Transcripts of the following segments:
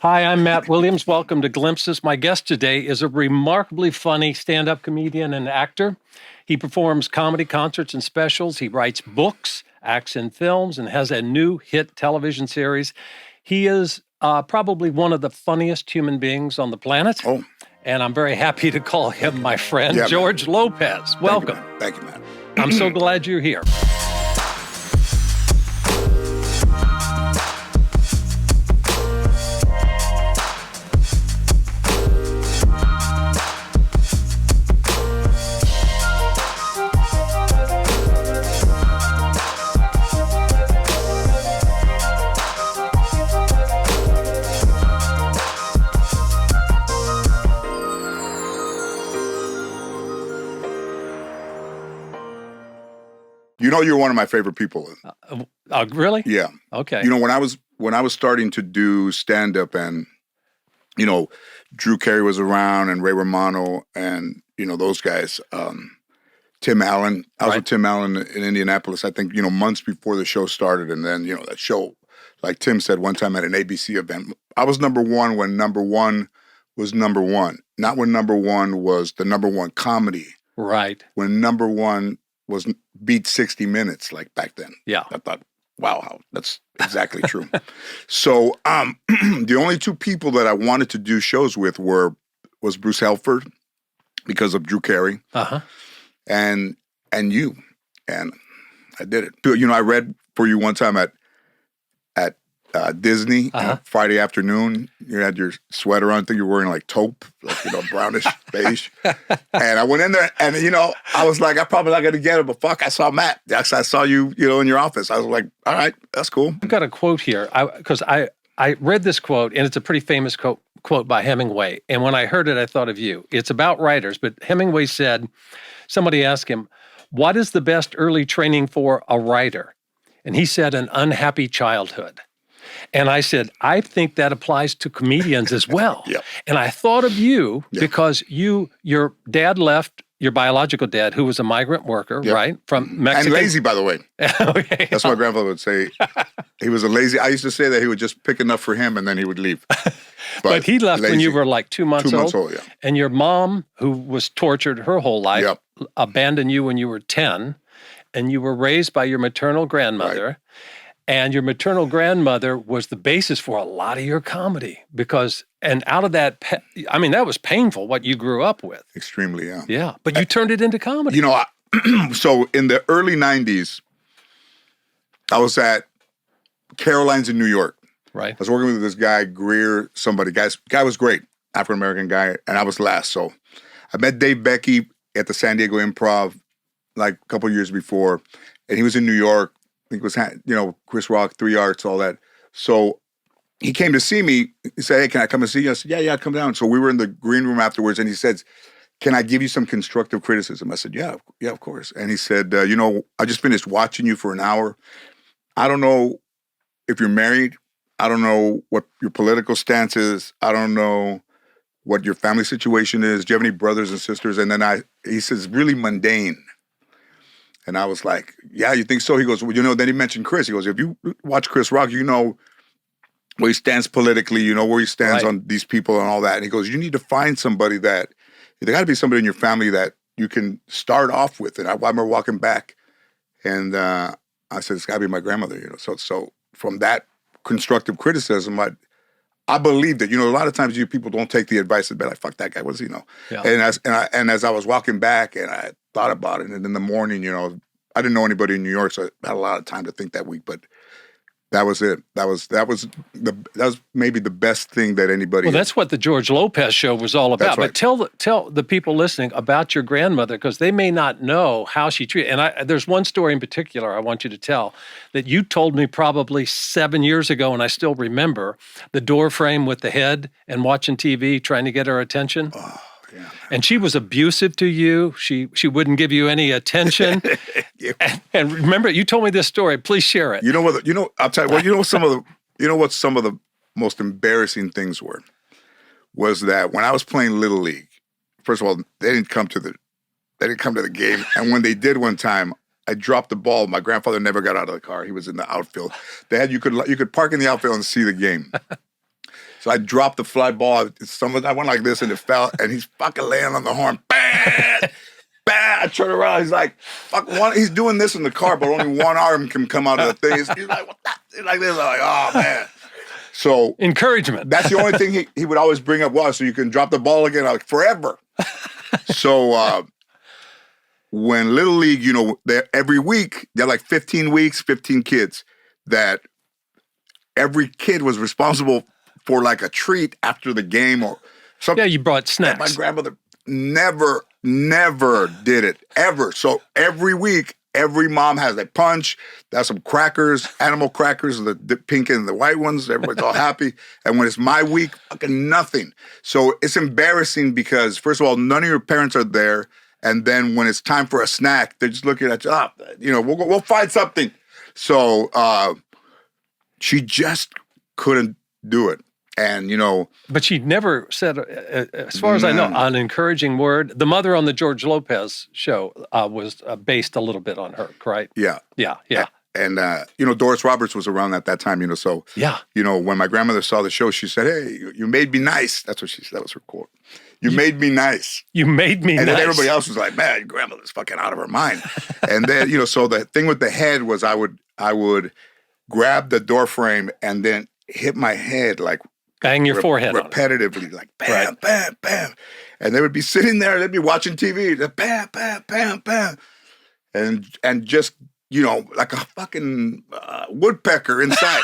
Hi, I'm Matt Williams. Welcome to Glimpses. My guest today is a remarkably funny stand-up comedian and actor. He performs comedy concerts and specials. He writes books, acts in films, and has a new hit television series. He is probably one of the funniest human beings on the planet. Oh. And I'm very happy to call him my friend, George Lopez. Welcome. Thank you, man. I'm so glad you're here. You know, you're one of my favorite people. Really? Yeah. Okay. You know, when I was starting to do stand-up, and you know, Drew Carey was around, and Ray Romano, and you know those guys. Tim Allen. I was with Tim Allen in Indianapolis. I think months before the show started, and then that show, like Tim said one time at an ABC event, I was number one when number one was number one, not when number one was the number one comedy. Right. When number one was beat 60 Minutes, like back then. Yeah. I thought, wow, that's exactly true. So the only two people that I wanted to do shows with was Bruce Helford, because of Drew Carey, and you. And I did it. I read for you one time at Disney, Friday afternoon. You had your sweater on. I think you were wearing like taupe, like, brownish beige. And I went in there, and I was like, I'm probably not going to get it, but fuck, I saw Matt. I saw you, in your office. I was like, all right, that's cool. I've got a quote here, because I read this quote, and it's a pretty famous quote by Hemingway. And when I heard it, I thought of you. It's about writers, but Hemingway said, somebody asked him, what is the best early training for a writer? And he said, an unhappy childhood. And I said, I think that applies to comedians as well. Yep. And I thought of you because your dad left, your biological dad, who was a migrant worker, right, from Mexico. And lazy, by the way. Okay. That's what my grandfather would say. He was a lazy. I used to say that he would just pick enough for him and then he would leave. But he left when you were like 2 months old. 2 months old, yeah. And your mom, who was tortured her whole life, abandoned you when you were 10. And you were raised by your maternal grandmother. Right. And your maternal grandmother was the basis for a lot of your comedy and out of that, that was painful what you grew up with. Extremely, yeah. Yeah, but you turned it into comedy. So in the early 90s, I was at Caroline's in New York. Right. I was working with this guy, Greer, guy was great, African-American guy, and I was last. So I met Dave Becky at the San Diego Improv like a couple of years before, and he was in New York. I think it was, Chris Rock, 3 Arts, all that. So he came to see me. He said, hey, can I come and see you? I said, yeah, come down. So we were in the green room afterwards, and he said, can I give you some constructive criticism? I said, yeah, of course. And he said, I just finished watching you for an hour. I don't know if you're married. I don't know what your political stance is. I don't know what your family situation is. Do you have any brothers and sisters? And then he says, really mundane. And I was like, yeah, you think so? He goes, well, then he mentioned Chris. He goes, if you watch Chris Rock, you know where he stands politically, you know where he stands on these people and all that. And he goes, you need to find somebody there got to be somebody in your family that you can start off with. And I remember walking back, and I said, it's got to be my grandmother, So from that constructive criticism, I believe that, a lot of times people don't take the advice and be like, fuck that guy, what's he know? Yeah. And as I was walking back and I thought about it, and in the morning, I didn't know anybody in New York, so I had a lot of time to think that week, but that was it. That was maybe the best thing that anybody. Well, that's what the George Lopez show was all about. Right. But tell the people listening about your grandmother, because they may not know how she treated. And there's one story in particular I want you to tell that you told me probably 7 years ago, and I still remember the door frame with the head and watching TV, trying to get her attention. Oh. Yeah. And she was abusive to you. She wouldn't give you any attention. And remember, you told me this story. Please share it. I'll tell you what, some of the most embarrassing things was that when I was playing Little League, first of all, they didn't come to the game. And when they did one time, I dropped the ball. My grandfather never got out of the car. He was in the outfield. You could park in the outfield and see the game. So I dropped the fly ball. I went like this and it fell, and he's fucking laying on the horn. Bam! Bam! I turn around. He's like, fuck, he's doing this in the car, but only one arm can come out of the thing. He's like, what that? He's like this. I'm like, oh, man. So encouragement. That's the only thing he would always bring up was, so you can drop the ball again. I'm like, forever. So when Little League, every week, they're like 15 weeks, 15 kids, that every kid was responsible for like a treat after the game or something. Yeah, you brought snacks. My grandmother never did it, ever. So every week, every mom has a punch, there's some crackers, animal crackers, the pink and the white ones. Everybody's all happy. And when it's my week, fucking nothing. So it's embarrassing because, first of all, none of your parents are there. And then when it's time for a snack, they're just looking at you. We'll find something. So she just couldn't do it. And, But she never said, as far as I know, an encouraging word. The mother on the George Lopez show was based a little bit on her, right? Yeah. Yeah. And, Doris Roberts was around at that time, so, yeah. When my grandmother saw the show, she said, hey, you made me nice. That's what she said. That was her quote. You made me nice. You made me nice. And then everybody else was like, man, your grandmother's fucking out of her mind. And then, so the thing with the head was I would grab the door frame and then hit my head like, bang your forehead repetitively, like bam, right. bam, bam. And they would be sitting there, they'd be watching TV, bam, bam, bam, bam. And just, like a fucking woodpecker inside.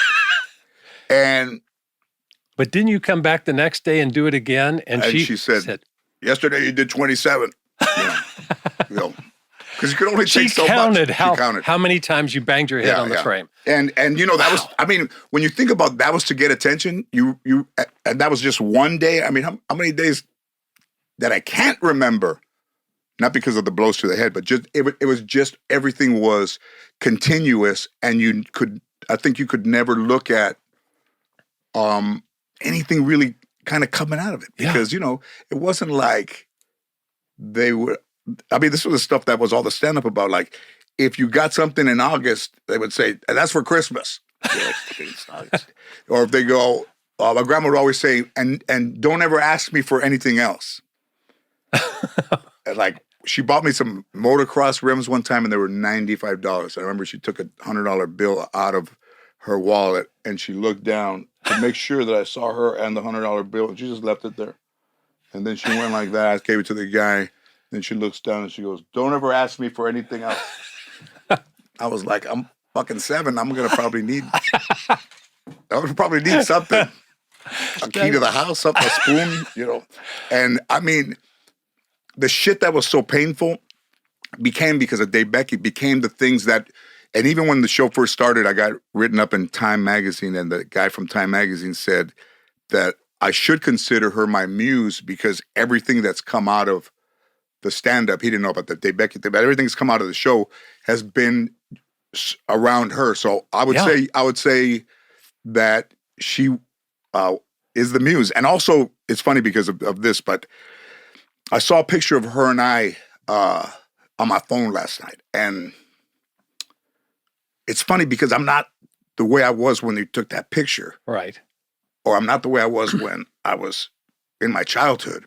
But didn't you come back the next day and do it again? And she said, yesterday you did 27. Because you could only take so much. She counted how many times you banged your head on the frame. And that was, I mean, when you think about that was to get attention, and that was just one day. I mean, how many days that I can't remember, not because of the blows to the head, but just, it was just, everything was continuous, and I think you could never look at anything really kind of coming out of it. Because, it wasn't like they were, I mean, this was the stuff that was all the stand-up about. Like, if you got something in August, they would say, and that's for Christmas. Or if they go, my grandma would always say, and don't ever ask me for anything else. And like, she bought me some motocross rims one time, and they were $95. I remember she took a $100 bill out of her wallet, and she looked down to make sure that I saw her and the $100 bill, and she just left it there. And then she went like that, gave it to the guy. Then she looks down and she goes, don't ever ask me for anything else. I was like, I'm fucking 7. I would probably need something. A key to the house, a spoon, And I mean, the shit that was so painful became, because of Dave Becky, became the things that, and even when the show first started, I got written up in Time Magazine, and the guy from Time Magazine said that I should consider her my muse, because everything that's come out of the stand-up, he didn't know about the Dave Becky thing, but everything that's come out of the show has been around her. So I would say that she is the muse. And also, it's funny because of this, but I saw a picture of her and I on my phone last night. And it's funny because I'm not the way I was when they took that picture. Right. Or I'm not the way I was when I was in my childhood.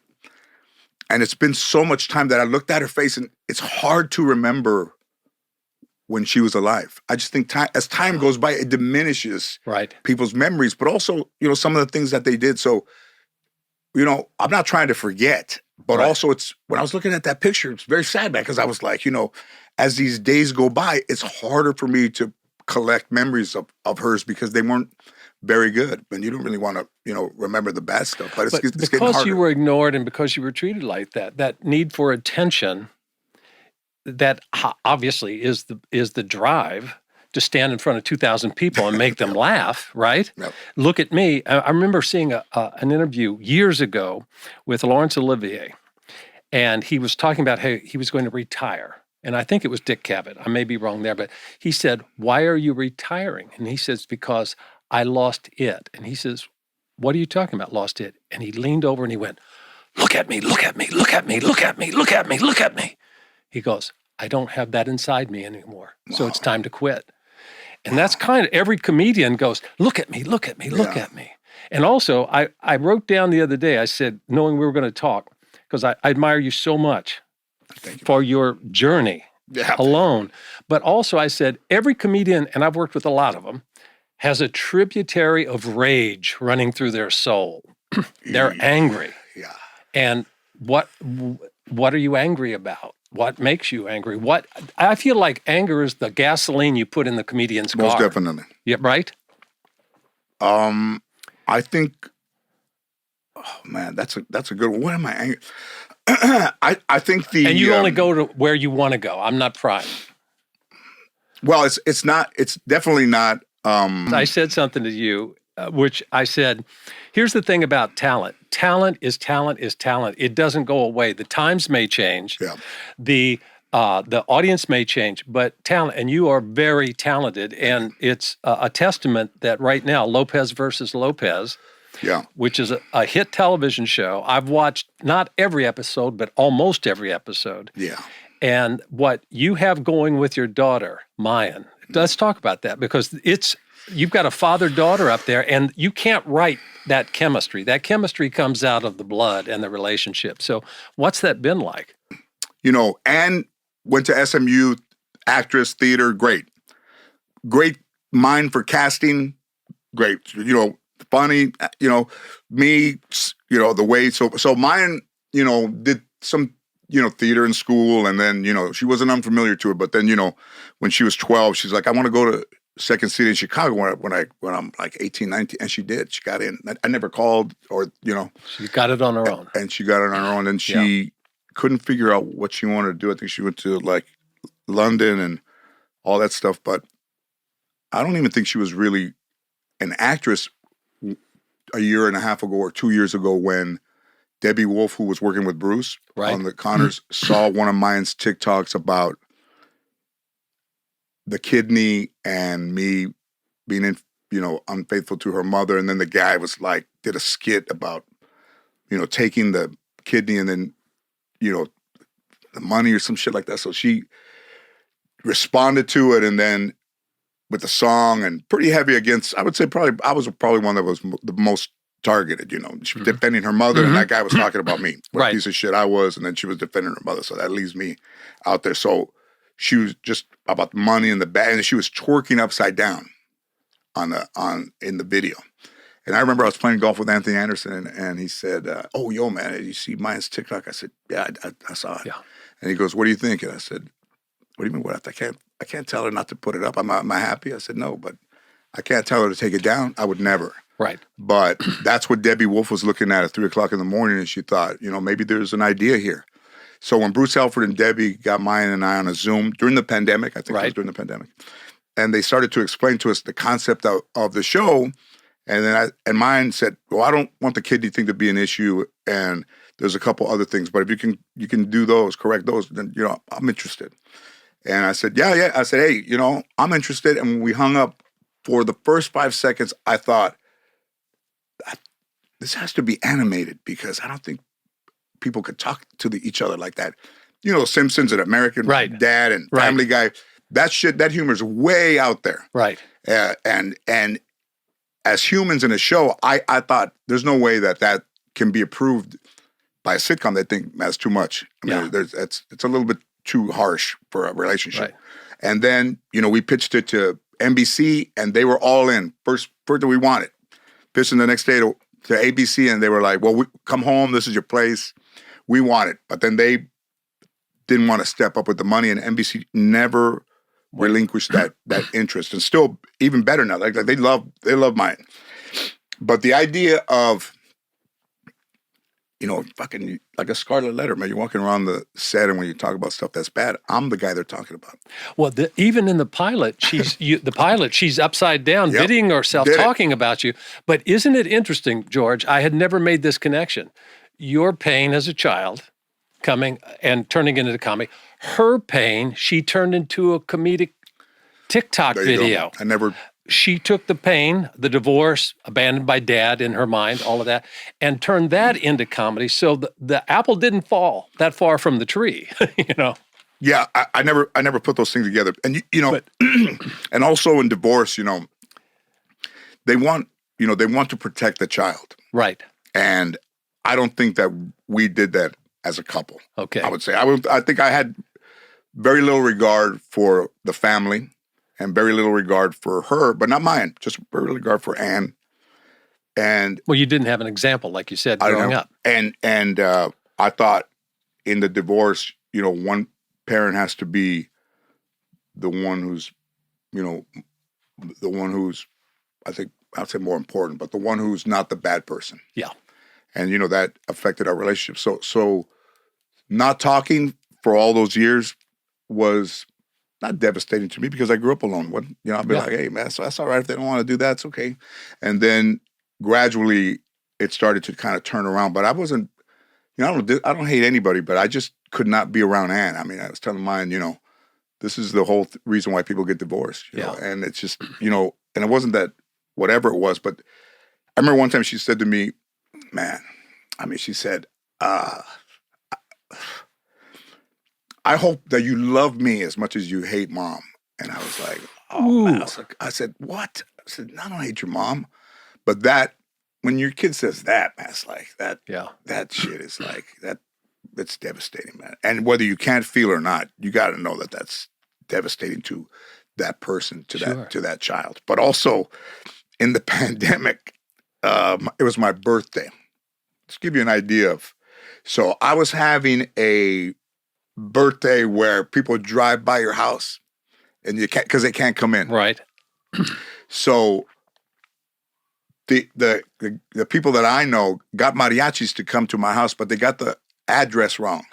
And it's been so much time that I looked at her face, and it's hard to remember when she was alive. I just think as time goes by, it diminishes people's memories, but also, some of the things that they did. So, I'm not trying to forget, but also it's, when I was looking at that picture, it's very sad, man, because I was like, as these days go by, it's harder for me to collect memories of hers, because they weren't very good, and you don't really want to, remember the bad stuff. But it's getting harder. Because you were ignored, and because you were treated like that need for attention, that obviously is the drive to stand in front of 2,000 people and make them laugh, right? Yep. Look at me. I remember seeing an interview years ago with Laurence Olivier, and he was talking about how he was going to retire. And I think it was Dick Cavett. I may be wrong there, but he said, why are you retiring? And he says, because I lost it. And he says, what are you talking about, lost it? And he leaned over and he went, look at me, look at me, look at me, look at me, look at me, look at me. He goes, I don't have that inside me anymore. Wow. So it's time to quit. And that's kind of, every comedian goes, look at me, look at me, look at me. And also, I wrote down the other day, I said, knowing we were going to talk, because I admire you so much for your journey alone. But also I said, every comedian, and I've worked with a lot of them, has a tributary of rage running through their soul. They're angry. Yeah. And what are you angry about? What makes you angry? What I feel like anger is the gasoline you put in the comedian's car. Most definitely. Yeah, right? I think, oh man, that's a good one. What am I angry? I think And you only go to where you want to go. I'm not prying. Well, it's definitely not. I said something to you, which I said, here's the thing about talent. Talent is talent is talent. It doesn't go away. The times may change. Yeah. The audience may change, but talent, and you are very talented, and it's a testament that right now, Lopez versus Lopez, which is a hit television show. I've watched not every episode, but almost every episode. Yeah. And what you have going with your daughter, Mayan, let's talk about that, because you've got a father-daughter up there, and you can't write that chemistry. That chemistry comes out of the blood and the relationship. So what's that been like? Anne went to SMU, actress, theater, great. Great mind for casting, great. Funny, me, the way. So Mayan, did some, theater in school, and then, she wasn't unfamiliar to it. But then, when she was 12, she's like, I want to go to Second City in Chicago when I'm like 18, 19, and she did. She got in. I never called or. She got it on her own. And she got it on her own, and she couldn't figure out what she wanted to do. I think she went to like London and all that stuff, but I don't even think she was really an actress a year and a half ago or 2 years ago when Debbie Wolf, who was working with Bruce on the Connors, saw one of Mayan's TikToks about the kidney and me being unfaithful to her mother. And then the guy was like, did a skit about, taking the kidney and then, the money or some shit like that. So she responded to it, and then with the song, and pretty heavy against, I would say I was probably one that was the most targeted, she was defending her mother, and that guy was talking about me, what a piece of shit I was, and then she was defending her mother. So that leaves me out there. So she was just about the money and the bag, and she was twerking upside down in the video. And I remember I was playing golf with Anthony Anderson, and he said, oh, yo, man, did you see Mayan's TikTok? I said, yeah, I saw it. Yeah. And he goes, what do you think? And I said, what do you mean, what? I can't tell her not to put it up. Am I happy? I said, no, but I can't tell her to take it down. I would never. Right. But that's what Debbie Wolf was looking at 3 o'clock in the morning, and she thought, maybe there's an idea here. So when Bruce Alford and Debbie got Mayan and I on a Zoom during the pandemic, I think it was during the pandemic, and they started to explain to us the concept of the show, and then Mayan said, well, I don't want the kidney thing to be an issue, and there's a couple other things, but if you can do those, correct those, then I'm interested. And I said, yeah. I said, hey, I'm interested. And when we hung up, for the first 5 seconds, I thought, this has to be animated, because I don't think people could talk to each other like that. Simpsons and American Dad and Family Guy, that humor is way out there. Right. And as humans in a show, I thought there's no way that can be approved by a sitcom. They think that's too much. I mean, it's a little bit too harsh for a relationship. Right. And then, we pitched it to NBC, and they were all in. First that we wanted. Pitched it the next day to ABC, and they were like, well, come home. This is your place. We want it. But then they didn't want to step up with the money, and NBC never relinquished that interest. And still, even better now, like they love mine. But the idea of, fucking like a scarlet letter, man. You're walking around the set, and when you talk about stuff that's bad, I'm the guy they're talking about. Well, even in the pilot, she's upside down, videoing herself, talking about you. But isn't it interesting, George? I had never made this connection. Your pain as a child, coming and turning into the comedy. Her pain, she turned into a comedic TikTok video. She took the pain, the divorce, abandoned by dad in her mind, all of that, and turned that into comedy. So the apple didn't fall that far from the tree, Yeah, I never put those things together. And and also in divorce, they want they want to protect the child. Right. And I don't think that we did that as a couple. Okay. I would say. I think I had very little regard for the family and very little regard for her, but not mine, just very little regard for Anne. And well, you didn't have an example, like you said, growing up. And I thought in the divorce, one parent has to be the one who's, the one who's, I think I'd say more important, but the one who's not the bad person. Yeah. And, that affected our relationship. So not talking for all those years was not devastating to me because I grew up alone. I'd be like, hey, man, so that's all right. If they don't want to do that, it's okay. And then gradually it started to kind of turn around. But I wasn't, I don't hate anybody, but I just could not be around Anne. I mean, I was telling mine, this is the whole reason why people get divorced. You know? And it's just, and it wasn't that whatever it was, but I remember one time she said to me, man, she said, I hope that you love me as much as you hate mom. And I was like, oh, man. I said, what? I said, I don't hate your mom. But that, when your kid says that, man, it's like that. Yeah. That shit is like that. It's devastating, man. And whether you can't feel or not, you got to know that that's devastating to that person, to that child. But also, in the pandemic, it was my birthday. Let's give you an idea of. So I was having a birthday where people drive by your house, and you can't because they can't come in. Right. So the people that I know got mariachis to come to my house, but they got the address wrong.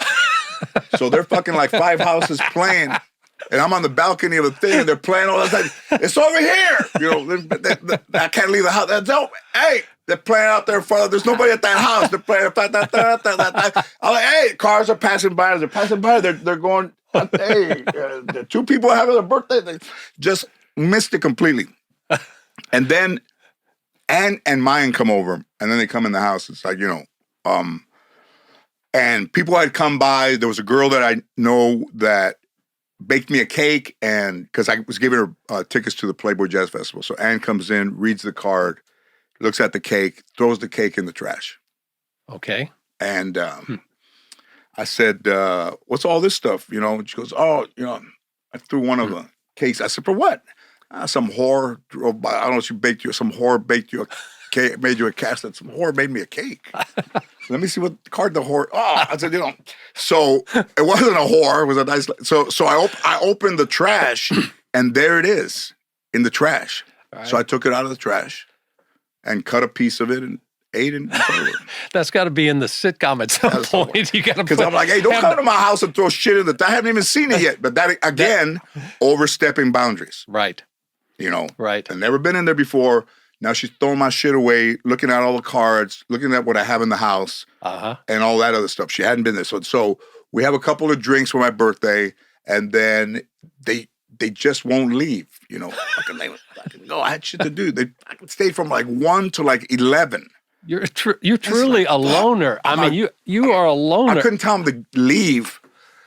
So they're fucking like 5 houses playing, and I'm on the balcony of a thing, and they're playing all the time. It's over here. I can't leave the house. Hey, they're playing out there in front of. There's nobody at that house. They're playing. I'm like, hey, cars are passing by. They're passing by. They're going. Hey, the 2 people having a birthday. They just missed it completely. And then Anne and Mayan come over, and then they come in the house. It's like, and people had come by. There was a girl that I know that baked me a cake, and because I was giving her tickets to the Playboy Jazz Festival. So Anne comes in, reads the card, looks at the cake, throws the cake in the trash. Okay. And I said, what's all this stuff? And she goes, oh, I threw one of the cakes. I said, for what? Some whore drove by. I don't know if she baked you. Some whore baked you a cake, made you a cake. Some whore made me a cake. Let me see what card the whore. Oh, I said, So it wasn't a whore. It was a nice. So I opened the trash, and there it is in the trash. Right. So I took it out of the trash and cut a piece of it and ate it. That's got to be in the sitcom at some point. You got to because I'm like, hey, don't come to my house and throw shit in the. I haven't even seen it yet. But that again, overstepping boundaries. Right. Right. I've never been in there before. Now she's throwing my shit away, looking at all the cards, looking at what I have in the house, and all that other stuff. She hadn't been there. So we have a couple of drinks for my birthday, and then they just won't leave. I can go. I had shit to do. I stayed from like 1 to like 11. You're truly a loner. I mean, you are a loner. I couldn't tell them to leave.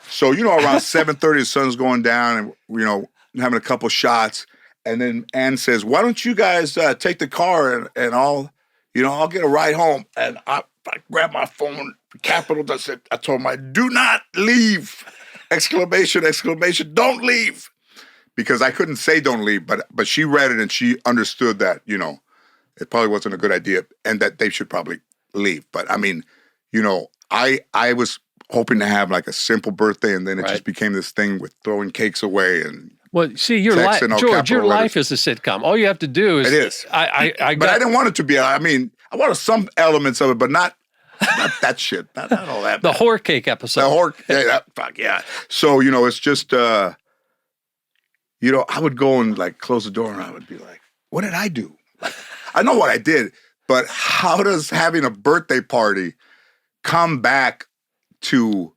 So around 7:30, the sun's going down, and having a couple shots. And then Anne says, why don't you guys take the car and I'll get a ride home. And I grabbed my phone, capital. I told him, do not leave! Exclamation, don't leave! Because I couldn't say don't leave, but she read it and she understood that, it probably wasn't a good idea and that they should probably leave. But I mean, I was hoping to have like a simple birthday, and then it just became this thing with throwing cakes away and well, see, your life, George, your life is a sitcom. All you have to do is. It is. But I didn't want it to be. I mean, I wanted some elements of it, but not that shit. Not all that. The whore cake episode. The whore. Fuck yeah. So it's just. I would go and like close the door, and I would be like, "What did I do?" Like, I know what I did, but how does having a birthday party come back to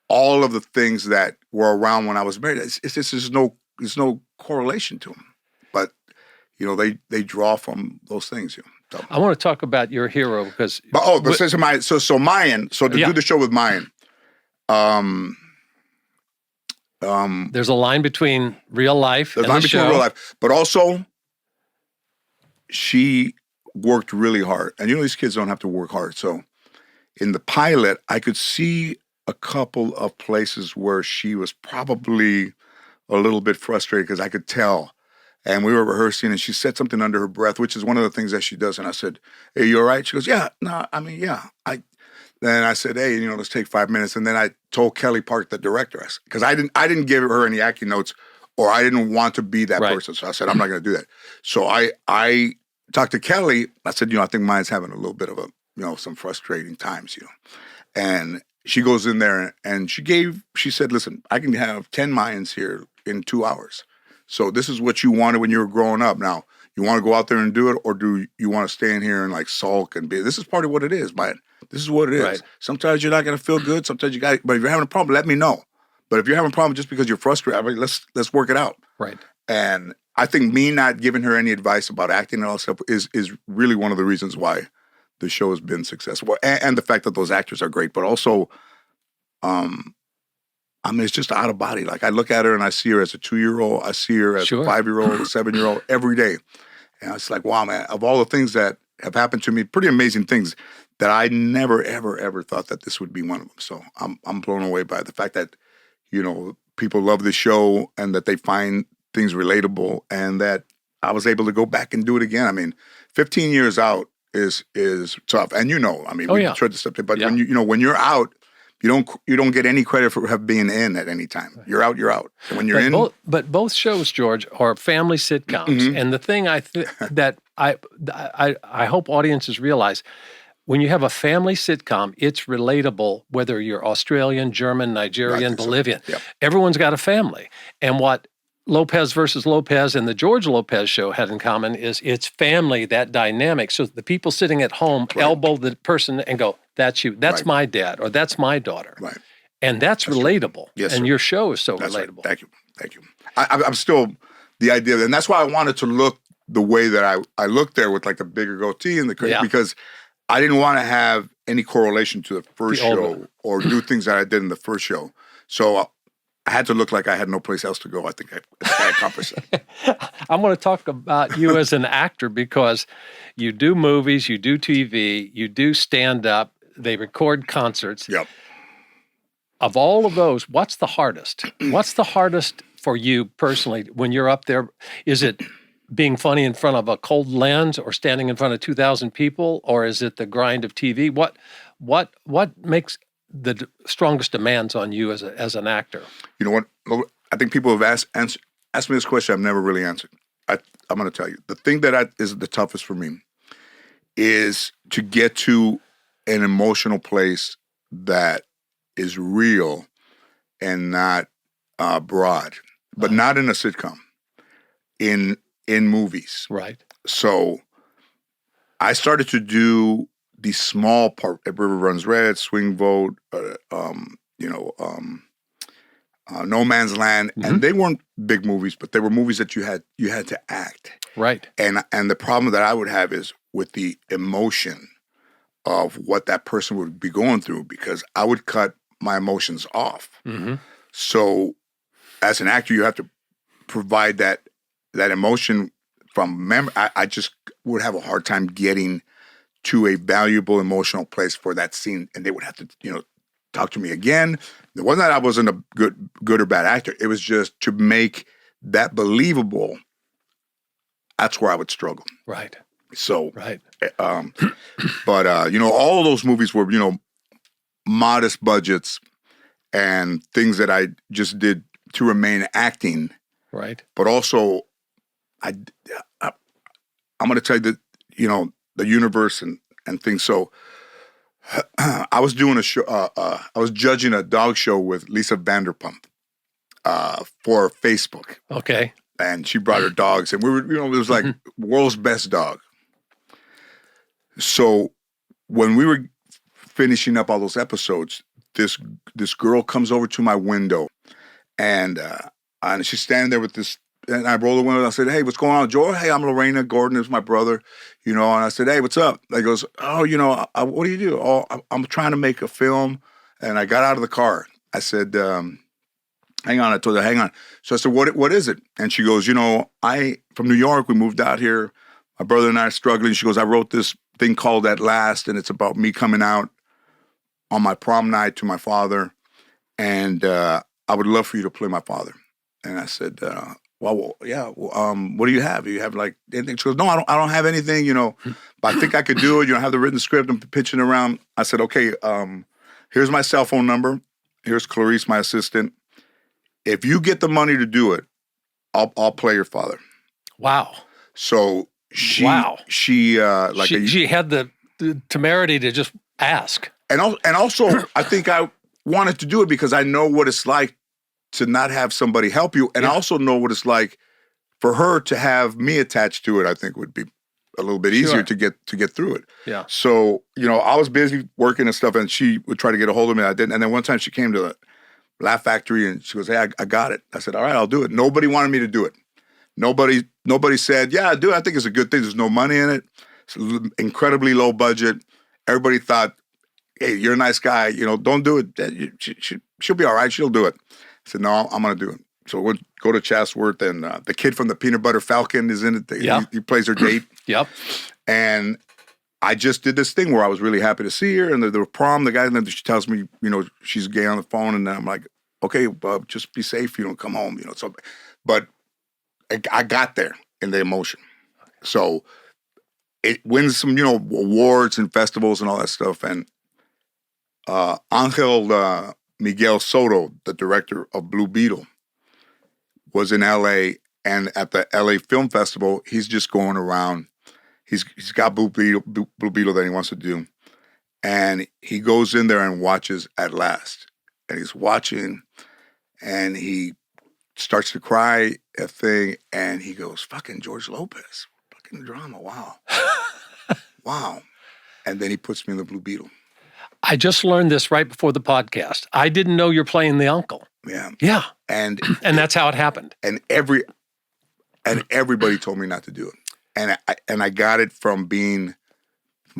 all of the things that were around when I was married? It's just there's no correlation to them, but they draw from those things. So. I want to talk about your hero because. So Mayan. So to do the show with Mayan, there's a line between real life and the show. Real life, but also she worked really hard. And these kids don't have to work hard. So in the pilot, I could see a couple of places where she was probably a little bit frustrated because I could tell. And we were rehearsing, and she said something under her breath, which is one of the things that she does. And I said, "Hey, you all right?" She goes, "Yeah, no, I mean, yeah." Then I said, "Hey, let's take 5 minutes." And then I told Kelly Park, the director, because I didn't give her any acting notes, or I didn't want to be that person. So I said, "I'm not going to do that." So I talked to Kelly. I said, "I think mine's having a little bit of some frustrating times, And she goes in there and she said, "Listen, I can have 10 Mayans here in 2 hours. So this is what you wanted when you were growing up. Now, you want to go out there and do it, or do you want to stay in here and sulk and be? This is part of what it is, man. This is what it is. Right. Sometimes you're not going to feel good. Sometimes you got. But if you're having a problem, let me know. But if you're having a problem just because you're frustrated, let's work it out." Right. And I think me not giving her any advice about acting and all that stuff is really one of the reasons why the show has been successful, and the fact that those actors are great, but also, it's just out of body. Like, I look at her and I see her as a 2-year-old, I see her as a 5-year-old, a 7-year-old every day, and it's like, wow, man! Of all the things that have happened to me, pretty amazing things that I never, ever, ever thought that this would be one of them. So I'm blown away by the fact that people love the show and that they find things relatable, and that I was able to go back and do it again. I mean, 15 years out is tough, and we tried to step in, but when you're out, you don't get any credit for being in at any time. You're out, and when you're but both shows, George, are family sitcoms, and the thing that I hope audiences realize, when you have a family sitcom, it's relatable whether you're Australian, German, Nigerian, Bolivian. So. Yep. Everyone's got a family, and what Lopez versus Lopez and the George Lopez show had in common is it's family, that dynamic. So the people sitting at home elbow the person and go, "That's you. That's my dad," or "That's my daughter." Right. And that's relatable. True. Yes, and sir. your show is so That's relatable. Right. Thank you. I'm still the idea, and that's why I wanted to look the way that I looked there with like the bigger goatee and because I didn't want to have any correlation to the first show or do things that I did in the first show. So I had to look like I had no place else to go. I think I accomplished that. I want to talk about you as an actor, because you do movies, you do TV, you do stand-up, they record concerts. Yep. Of all of those, what's the hardest? What's the hardest for you personally when you're up there? Is it being funny in front of a cold lens, or standing in front of 2,000 people, or is it the grind of TV? What makes the strongest demands on you as an actor? You know what? I think people have asked me this question. I've never really answered. I'm going to tell you. The thing that is the toughest for me is to get to an emotional place that is real and not broad, but not in a sitcom. In movies. Right. So I started to do these small part, River Runs Red, Swing Vote, No Man's Land, and they weren't big movies, but they were movies that you had to act. Right. And the problem that I would have is with the emotion of what that person would be going through, because I would cut my emotions off. Mm-hmm. So as an actor, you have to provide that emotion from memory. I just would have a hard time getting to a valuable emotional place for that scene, and they would have to, talk to me again. It wasn't that I wasn't a good or bad actor. It was just to make that believable. That's where I would struggle. Right. So, right. But all of those movies were, modest budgets and things that I just did to remain acting. Right. But also, I'm going to tell you that, the universe and things. So I was doing a show, I was judging a dog show with Lisa Vanderpump for Facebook. Okay. And she brought her dogs, and we were, it was like world's best dog. So when we were finishing up all those episodes, this girl comes over to my window, and she's standing there with this. And I roll the window and I said, "Hey, what's going on, George? Hey, I'm Lorena. Gordon is my brother, And I said, "Hey, what's up?" He goes, "Oh, what do you do?" "Oh, I'm trying to make a film." And I got out of the car. I said, "Hang on." I told her, "Hang on." So I said, "What is it?" And she goes, "I'm from New York. We moved out here. my brother and I are struggling. She goes, I wrote this thing called At Last, and it's about me coming out on my prom night to my father, and I would love for you to play my father. And I said, well, yeah. Well, what do you have? Do you have like anything? She goes, no, I don't have anything, but I think I could do it. I have the written script. I'm pitching around. I said, okay, here's my cell phone number. Here's Clarice, my assistant. If you get the money to do it, I'll play your father. Wow. So she had the temerity to just ask. And also, I think I wanted to do it because I know what it's like to not have somebody help you. And I also know what it's like for her to have me attached to it. I think would be a little bit easier to get through it. Yeah. So, I was busy working and stuff, and she would try to get a hold of me. I didn't. And then one time she came to the Laugh Factory and she goes, hey, I got it. I said, all right, I'll do it. Nobody wanted me to do it. Nobody said, yeah, do it. I think it's a good thing. There's no money in it. It's incredibly low budget. Everybody thought, hey, you're a nice guy. Don't do it. She'll be all right. She'll do it. I said, no, I'm going to do it. So we'll go to Chatsworth, and the kid from the Peanut Butter Falcon is in it. He plays her date. Yep. And I just did this thing where I was really happy to see her. And the prom, the guy, and then she tells me, she's gay on the phone. And then I'm like, okay, Bub, just be safe. Come home. So, but I got there in the emotion. So it wins some, awards and festivals and all that stuff. And Angel Miguel Soto, the director of Blue Beetle, was in L.A., and at the L.A. Film Festival, he's just going around. He's got Blue Beetle that he wants to do. And he goes in there and watches At Last. And he's watching, and he starts to cry a thing, and he goes, fucking George Lopez. Fucking drama, wow. Wow. And then he puts me in the Blue Beetle. I just learned this right before the podcast. I didn't know you're playing the uncle. Yeah. Yeah. And that's how it happened. And everybody told me not to do it. And I got it from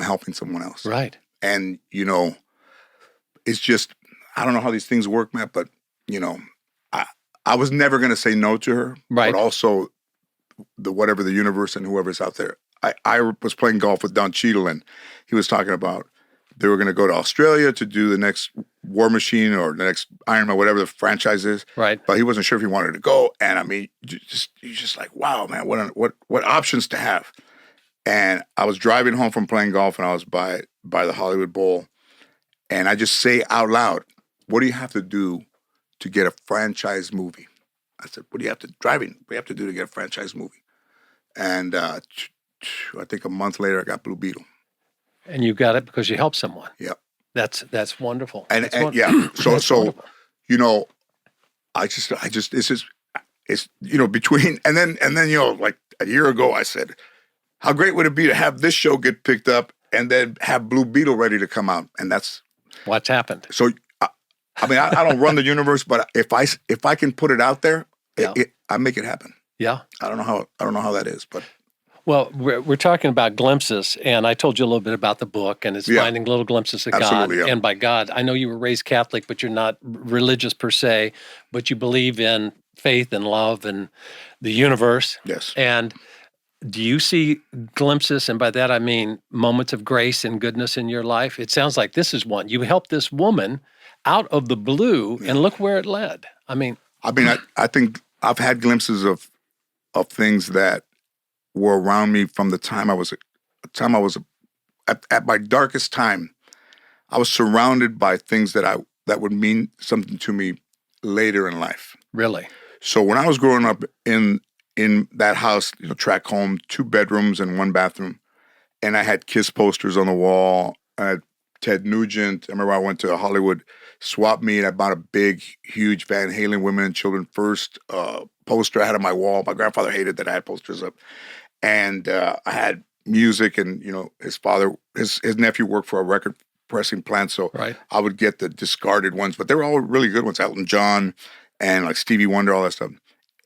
helping someone else. Right. And, it's just, I don't know how these things work, Matt, but, I was never going to say no to her. Right. But also whatever the universe and whoever's out there. I was playing golf with Don Cheadle, and he was talking about they were going to go to Australia to do the next War Machine or the next Iron Man, whatever the franchise is. Right. But he wasn't sure if he wanted to go. And I mean, you're just like, wow, man, what options to have. And I was driving home from playing golf, and I was by the Hollywood Bowl. And I just say out loud, what do you have to do to get a franchise movie? I said, what do you have to do to get a franchise movie? And I think a month later, I got Blue Beetle. And you got it because you helped someone. Yep. That's wonderful. And yeah, so it's between and then like a year ago I said, how great would it be to have this show get picked up and then have Blue Beetle ready to come out, and that's what's happened. So I mean, I don't run the universe, but if I can put it out there, I make it happen. Yeah. I don't know how that is, but. Well, we're talking about glimpses, and I told you a little bit about the book, and it's finding little glimpses of God. Yeah. And by God, I know you were raised Catholic, but you're not religious per se, but you believe in faith and love and the universe. Yes. And do you see glimpses, and by that I mean moments of grace and goodness in your life? It sounds like this is one. You helped this woman out of the blue, and look where it led. I think I've had glimpses of things that were around me from the time I was at my darkest time. I was surrounded by things that would mean something to me later in life. Really? So when I was growing up in that house, track home, 2 bedrooms and 1 bathroom, and I had Kiss posters on the wall. I had Ted Nugent. I remember I went to a Hollywood swap meet. I bought a big, huge Van Halen Women and Children First poster I had on my wall. My grandfather hated that I had posters up. And I had music, and, his father, his nephew worked for a record pressing plant. So I would get the discarded ones, but they were all really good ones. Elton John and like Stevie Wonder, all that stuff.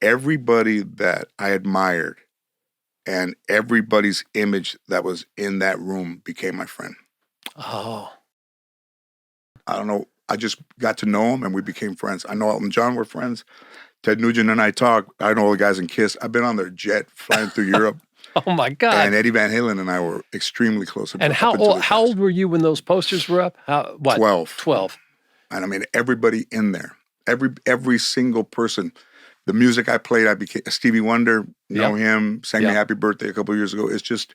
Everybody that I admired and everybody's image that was in that room became my friend. Oh. I don't know. I just got to know him, and we became friends. I know Elton John, we're friends. Ted Nugent and I talk. I know all the guys in Kiss. I've been on their jet flying through Europe. Oh my God. And Eddie Van Halen and I were extremely close. And how old were you when those posters were up? 12. 12. And I mean, everybody in there, every single person. The music I played, I became Stevie Wonder. Know him, sang me Happy Birthday a couple of years ago. It's just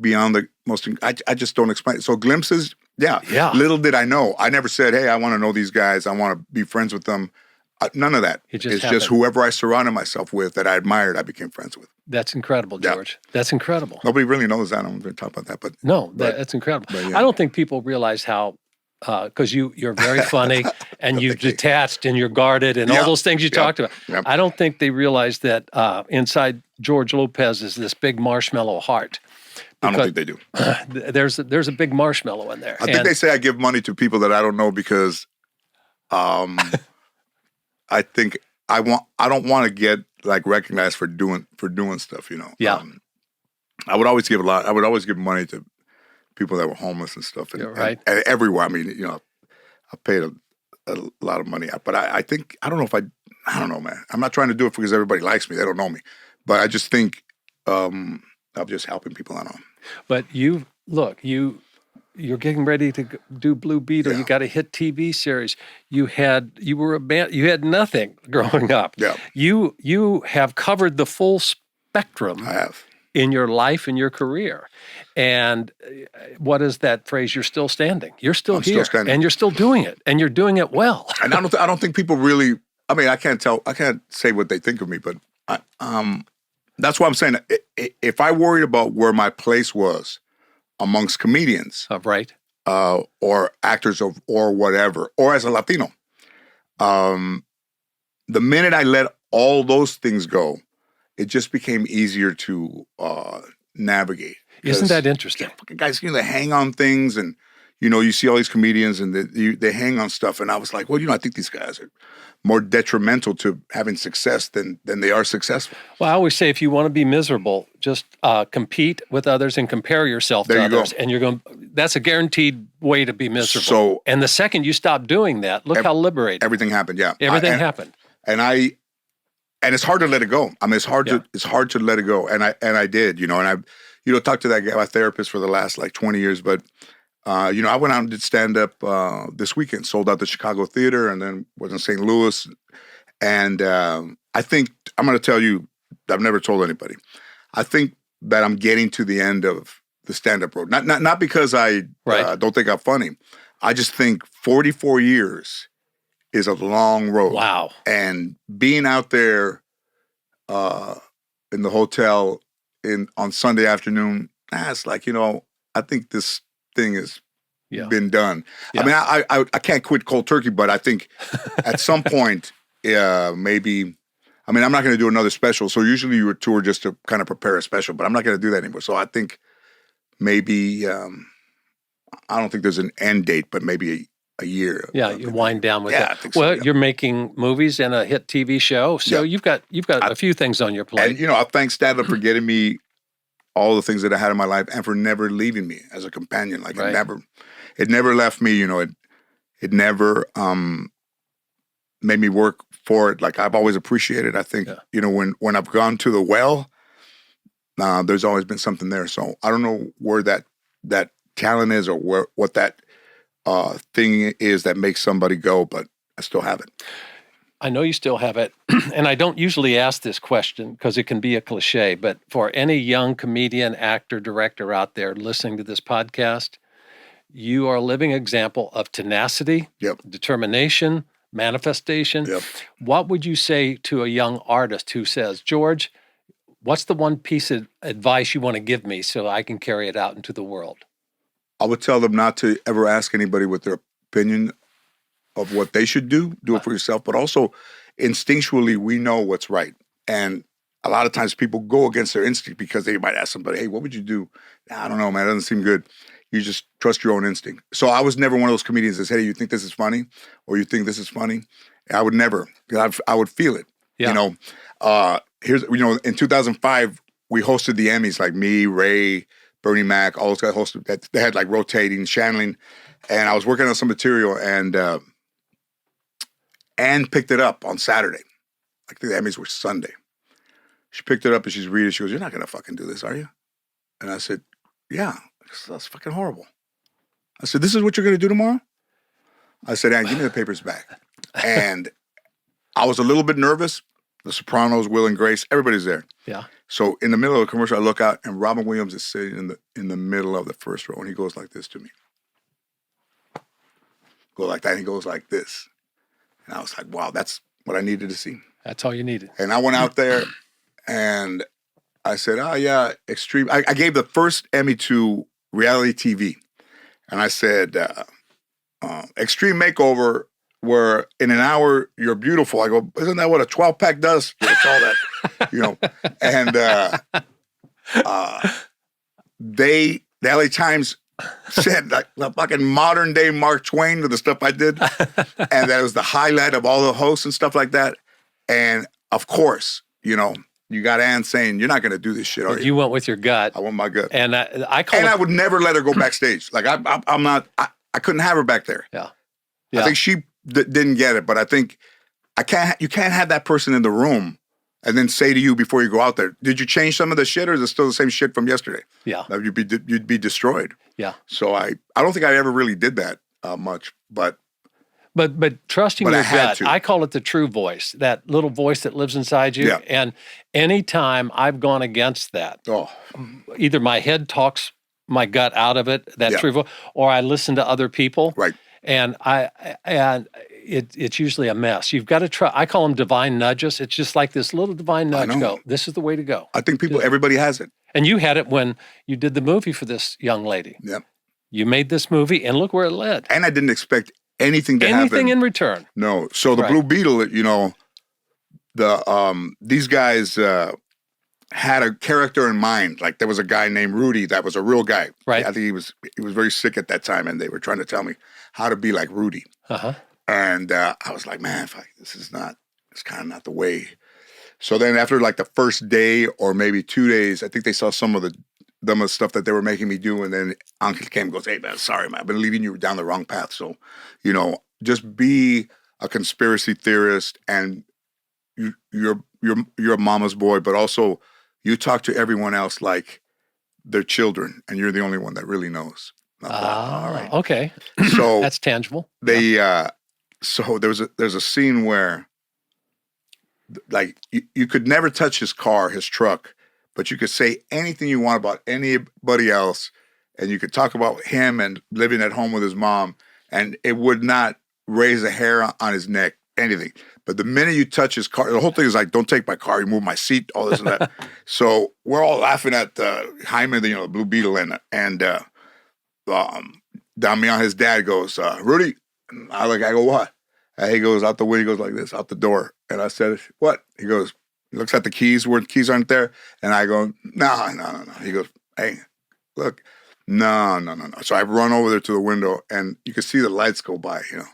beyond the most. I just don't explain it. So glimpses, yeah. Little did I know. I never said, "Hey, I want to know these guys. I want to be friends with them." None of that. It's just whoever I surrounded myself with that I admired, I became friends with. That's incredible, George. Yeah. That's incredible. Nobody really knows that. I'm going to talk about that, but no, that's incredible. But, I don't think people realize how. Because you're very funny and you're detached and you're guarded and all those things you talked about. Yep. I don't think they realize that inside George Lopez is this big marshmallow heart. I don't think they do. There's a big marshmallow in there. I think they say I give money to people that I don't know because I think I don't want to get like recognized for doing stuff, you know. Yeah. I would always give money to people that were homeless and stuff, and everywhere. I mean, you know, I paid a lot of money out, but I think I don't know, man. I'm not trying to do it because everybody likes me. They don't know me, but I just think I'm just helping people out. But you're getting ready to do Blue Beetle. Yeah. You got a hit TV series. You had nothing growing up. Yeah. You have covered the full spectrum. I have. In your life and your career. And what is that phrase? You're still standing. You're still here. And you're still doing it. And you're doing it well. And I don't think people really, I mean, I can't say what they think of me, but that's why I'm saying if I worried about where my place was amongst comedians, right, or actors or whatever, or as a Latino, the minute I let all those things go, it just became easier to navigate. Isn't that interesting? Guys, they hang on things, and you see all these comedians, and they hang on stuff. And I was like, well, I think these guys are more detrimental to having success than they are successful. Well, I always say, if you want to be miserable, just compete with others and compare yourself to others, and that's a guaranteed way to be miserable. So, and the second you stop doing that, look how liberating. Everything happened. Yeah, everything happened. And it's hard to let it go. I mean, it's hard to let it go. And I did, and I talked to that guy, my therapist, for the last like 20 years. But, I went out and did stand up this weekend, sold out the Chicago Theater, and then was in St. Louis. And I think, I'm going to tell you, I've never told anybody. I think that I'm getting to the end of the stand-up road. Not because I don't think I'm funny. I just think 44 years is a long road. Wow. And being out there in the hotel on Sunday afternoon, it's like, I think this thing has been done. Yeah. I mean, I can't quit cold turkey, but I think at some point, maybe, I mean, I'm not going to do another special. So usually you would tour just to kind of prepare a special, but I'm not going to do that anymore. So I think maybe, I don't think there's an end date, but maybe a year. Yeah, you wind down with that. I think so, well, you're making movies and a hit TV show, so you've got a few things on your plate. And I thank stand-up for getting me all the things that I had in my life, and for never leaving me as a companion. Like it never left me. It never made me work for it. Like I've always appreciated. I think when I've gone to the well, there's always been something there. So I don't know where that talent is, or what that thing is that makes somebody go, but I still have it. I know you still have it, and I don't usually ask this question because it can be a cliche, but for any young comedian, actor, director out there listening to this podcast, you are a living example of tenacity, determination, manifestation. What would you say to a young artist who says, George, what's the one piece of advice you want to give me so I can carry it out into the world? I would tell them not to ever ask anybody what their opinion of what they should do. Do it for yourself. But also, instinctually, we know what's right. And a lot of times people go against their instinct because they might ask somebody, hey, what would you do? I don't know, man. It doesn't seem good. You just trust your own instinct. So I was never one of those comedians that says, hey, you think this is funny? Or you think this is funny? I would never. I would feel it. Yeah. In 2005, we hosted the Emmys, like me, Ray, Bernie Mac, all those guys hosted. They had like rotating, channeling. And I was working on some material, and Anne picked it up on Saturday. Like the Emmys were Sunday. She picked it up and she's reading. She goes, "You're not gonna fucking do this, are you?" And I said, "Yeah, that's fucking horrible." I said, "This is what you're gonna do tomorrow?" I said, "Ann, give me the papers back." And I was a little bit nervous. The Sopranos, Will and Grace, everybody's there. Yeah. So in the middle of the commercial, I look out and Robin Williams is sitting in the middle of the first row, and he goes like this to me. Go like that, and he goes like this. And I was like, wow, that's what I needed to see. That's all you needed. And I went out there and I said, oh yeah, extreme. I gave the first Emmy to reality TV. And I said, extreme makeover, where in an hour you're beautiful. I go, isn't that what a 12-pack does? It's all that, you know. And the LA Times said like the fucking modern day Mark Twain to the stuff I did. And that was the highlight of all the hosts and stuff like that. And of course, you know, you got Ann saying, "You're not going to do this shit, are you?" You went with your gut. I went my gut. And I would never let her go backstage. Like I'm not, I couldn't have her back there. Yeah. I think she didn't get it, but I think you can't have that person in the room and then say to you before you go out there, "Did you change some of the shit, or is it still the same shit from yesterday?" Yeah. You'd be destroyed. Yeah. So I don't think I ever really did that much, but trusting But I your had gut, to. I call it the true voice, that little voice that lives inside you. Yeah. And anytime I've gone against that, either my head talks my gut out of it, that Yeah. true voice, or I listen to other people. Right. And it's usually a mess. You've got to try. I call them divine nudges. It's just like this little divine nudge. know. Go, this is the way to go. I think everybody has it. And you had it when you did the movie for this young lady. Yep. You made this movie, and look where it led. And I didn't expect anything to happen. Anything in return. No. So the Right. Blue Beetle, you know, these guys had a character in mind. Like there was a guy named Rudy that was a real guy. Right. I think he was very sick at that time, and they were trying to tell me how to be like Rudy. Uh-huh. And I was like, man, it's kind of not the way. So then after like the first day or maybe 2 days, I think they saw some of the stuff that they were making me do. And then Uncle came and goes, "Hey man, sorry man, I've been leading you down the wrong path. So, you know, just be a conspiracy theorist, and you're a mama's boy, but also you talk to everyone else like they're children, and you're the only one that really knows." I thought, all right. Okay. So That's tangible. So there's a scene where like you could never touch his car, his truck, but you could say anything you want about anybody else, and you could talk about him and living at home with his mom, and it would not raise a hair on his neck, anything. But the minute you touch his car, the whole thing is like, "Don't take my car, you move my seat," all this and that. So we're all laughing at Hyman, the Blue Beetle, and Damian, his dad, goes, "Rudy," and I go, "What?" And he goes out the window, he goes like this, out the door. And I said, "What?" He goes, he looks at the keys where the keys aren't there. And I go, no. He goes, "Hey, look, no. So I run over there to the window, and you can see the lights go by, you know.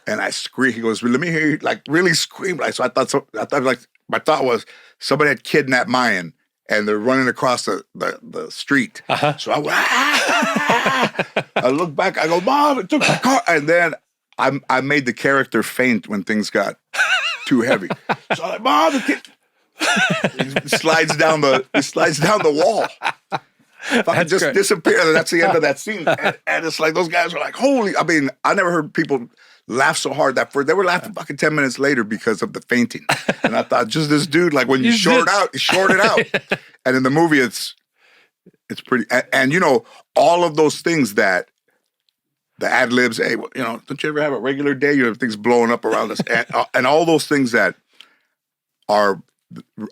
And I scream. He goes, "Let me hear you," like really scream. Like, so I thought like, my thought was somebody had kidnapped Mayan, and they're running across the street. Uh-huh. So I went, ah! I look back, I go, "Mom, it took my car." And then I made the character faint when things got too heavy. So I'm like, "Mom, the kid." He slides down the wall. Fucking just great. disappear. And that's the end of that scene. And it's like those guys were like, holy, I mean, I never heard people laugh so hard that first. They were laughing fucking 10 minutes later because of the fainting. And I thought, just this dude, like when you short it out. And in the movie, it's pretty, and you know, all of those things that the ad libs, hey, you know, don't you ever have a regular day? You have things blowing up around us, and all those things that are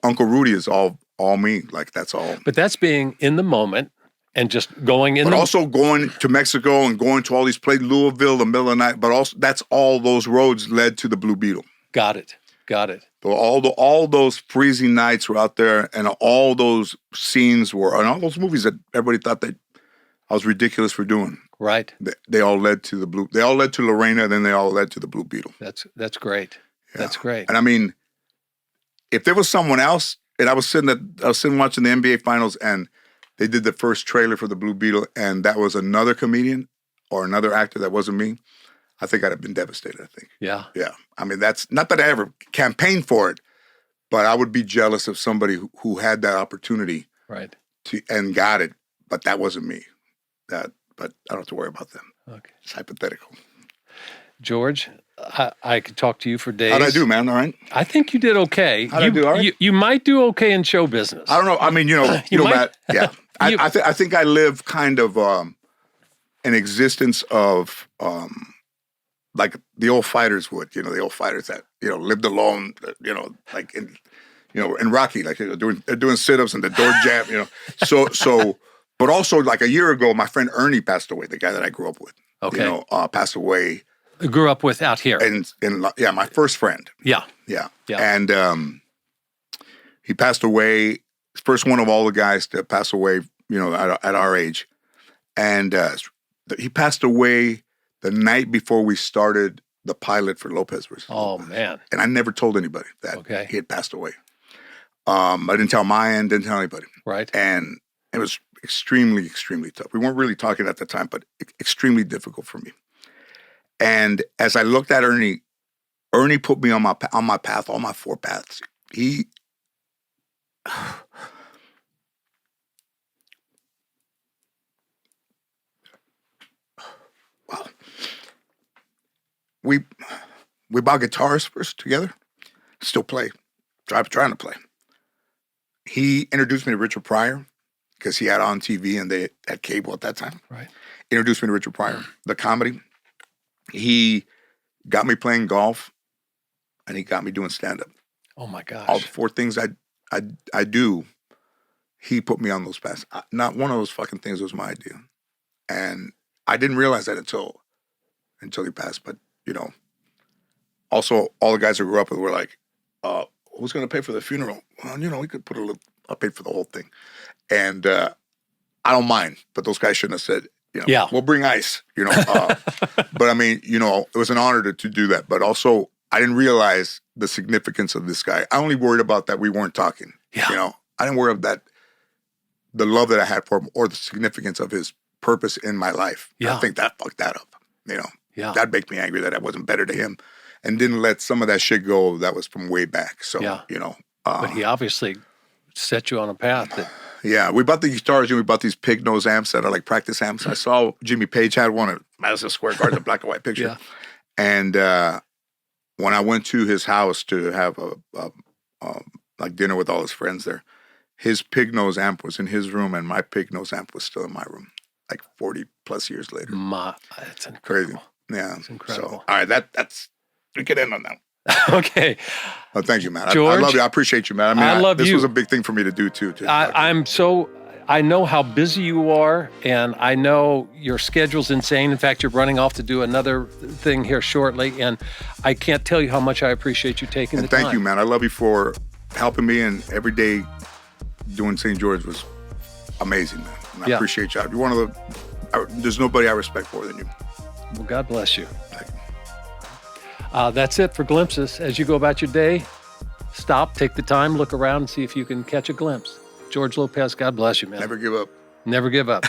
Uncle Rudy is all me. Like that's all. But that's being in the moment and just going in. But also going to Mexico and going to all these places, Louisville, the middle of the night. But also that's all those roads led to the Blue Beetle. Got it. So all those freezing nights were out there, and all those scenes were, and all those movies that everybody thought that I was ridiculous for doing. Right. They all led to the Blue. They all led to Lorena. Then they all led to the Blue Beetle. That's great. Yeah. That's great. And I mean, if there was someone else, and I was sitting watching the NBA Finals, and they did the first trailer for the Blue Beetle, and that was another comedian or another actor that wasn't me, I think I'd have been devastated. I think. Yeah. Yeah. I mean, that's not that I ever campaigned for it, but I would be jealous of somebody who had that opportunity Right. and got it, but that wasn't me. But I don't have to worry about them. Okay. It's hypothetical. George, I could talk to you for days. How'd I do, man? All right. I think you did okay. How'd I do? All right. You might do okay in show business. I don't know. I mean, you know, Matt. Yeah. I think I live kind of an existence of like the old fighters would. You know, the old fighters that lived alone. You know, like in Rocky, like they're doing sit-ups and the door jab. You know, so. But also, like a year ago, my friend Ernie passed away. The guy that I grew up with. Okay. You know, passed away. Grew up with out here. And my first friend. Yeah. And he passed away. First one of all the guys to pass away, you know, at our age. And he passed away the night before we started the pilot for Lopez versus Lopez. Man. And I never told anybody that he had passed away. I didn't tell my end, didn't tell anybody. Right. And it was extremely, extremely tough. We weren't really talking at the time, but extremely difficult for me. And as I looked at Ernie put me on my path, all my 4 paths. Wow. We bought guitars first together. Still play. Trying to play. He introduced me to Richard Pryor because he had on TV and they had cable at that time. Right. Introduced me to Richard Pryor, the comedy. He got me playing golf, and he got me doing stand-up. Oh my gosh! All the 4 things I do, he put me on those paths. Not one of those fucking things was my idea, and I didn't realize that until he passed. But you know, also all the guys I grew up with were like, "Who's going to pay for the funeral?" Well, you know, we could put a little. I'll pay for the whole thing, and I don't mind. But those guys shouldn't have said. You know, yeah, we'll bring ice, you know. But I mean, you know, it was an honor to do that. But also, I didn't realize the significance of this guy. I only worried about that we weren't talking. Yeah. You know, I didn't worry about the love that I had for him or the significance of his purpose in my life. Yeah. I think that fucked that up. You know, yeah, that made me angry that I wasn't better to him and didn't let some of that shit go that was from way back. So, you know. But he obviously set you on a path that... Yeah, we bought the guitars and we bought these pig nose amps that are like practice amps. I saw Jimmy Page had one at Madison Square Garden, a black and white picture. Yeah. And when I went to his house to have a like dinner with all his friends there, his pig nose amp was in his room and my pig nose amp was still in my room, like 40 plus years later. That's incredible. Crazy. Yeah. It's incredible. So, all right, that's we can end on that. Okay. Oh, thank you, man. George, I love you. I appreciate you, man. I mean, I love this you. was a big thing for me to do, too. I know how busy you are, and I know your schedule's insane. In fact, you're running off to do another thing here shortly, and I can't tell you how much I appreciate you taking the time. Thank you, man. I love you for helping me, and every day doing St. George was amazing, man. And I appreciate you. You're one of there's nobody I respect more than you. Well, God bless you. Thank you. That's it for Glimpses. As you go about your day, stop, take the time, look around, and see if you can catch a glimpse. George Lopez, God bless you, man. Never give up. Never give up.